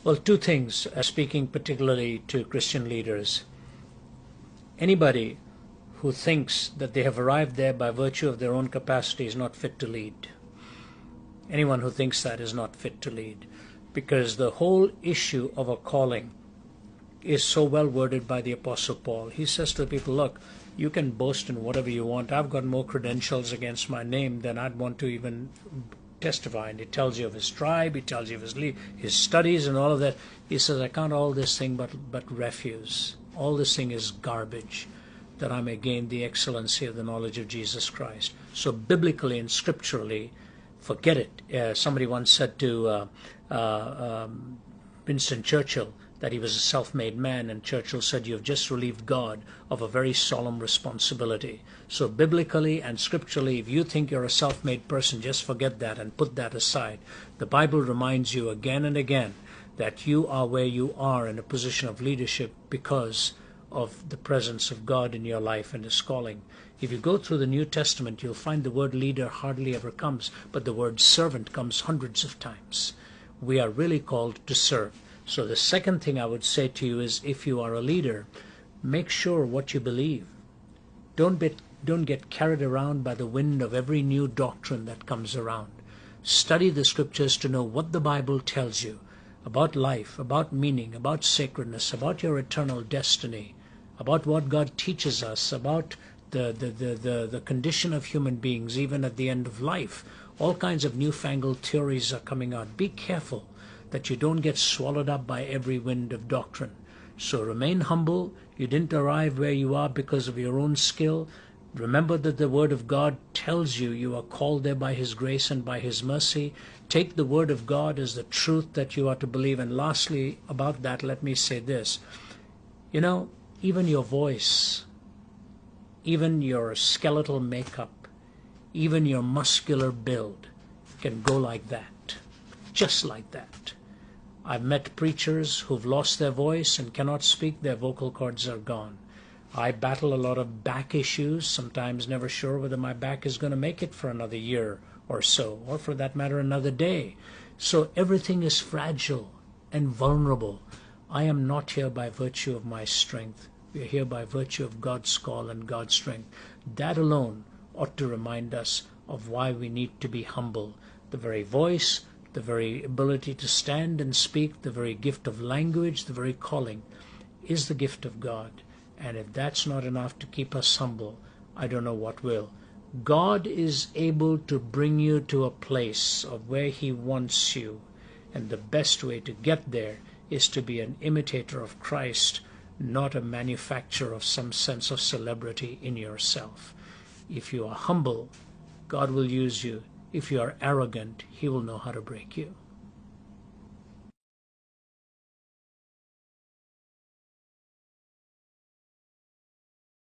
Well, two things, speaking particularly to Christian leaders. Anybody who thinks that they have arrived there by virtue of their own capacity is not fit to lead. Anyone who thinks that is not fit to lead, because the whole issue of a calling is so well worded by the Apostle Paul. He says to the people, look, you can boast in whatever you want. I've got more credentials against my name than I'd want to even testify. And he tells you of his tribe, he tells you of his studies and all of that. He says, I count all this thing but refuse. All this thing is garbage, that I may gain the excellency of the knowledge of Jesus Christ. So biblically and scripturally, forget it. Somebody once said to Winston Churchill that he was a self-made man, and Churchill said, you have just relieved God of a very solemn responsibility. So biblically and scripturally, if you think you're a self-made person, just forget that and put that aside. The Bible reminds you again and again that you are where you are in a position of leadership because of the presence of God in your life and His calling. If you go through the New Testament, you'll find the word leader hardly ever comes, but the word servant comes hundreds of times. We are really called to serve. So the second thing I would say to you is, if you are a leader, make sure what you believe. Don't get carried around by the wind of every new doctrine that comes around. Study the scriptures to know what the Bible tells you about life, about meaning, about sacredness, about your eternal destiny, about what God teaches us, about the condition of human beings even at the end of life. All kinds of newfangled theories are coming out. Be careful that you don't get swallowed up by every wind of doctrine. So remain humble. You didn't arrive where you are because of your own skill. Remember that the Word of God tells you you are called there by His grace and by His mercy. Take the Word of God as the truth that you are to believe. And lastly, about that, let me say this. You know, even your voice, even your skeletal makeup, even your muscular build can go like that, just like that. I've met preachers who've lost their voice and cannot speak. Their vocal cords are gone. I battle a lot of back issues, sometimes never sure whether my back is going to make it for another year or so, or for that matter another day. So everything is fragile and vulnerable. I am not here by virtue of my strength. We are here by virtue of God's call and God's strength. That alone ought to remind us of why we need to be humble. The very voice, the very ability to stand and speak, the very gift of language, the very calling is the gift of God. And if that's not enough to keep us humble, I don't know what will. God is able to bring you to a place of where He wants you. And the best way to get there is to be an imitator of Christ, not a manufacturer of some sense of celebrity in yourself. If you are humble, God will use you. If you are arrogant, He will know how to break you.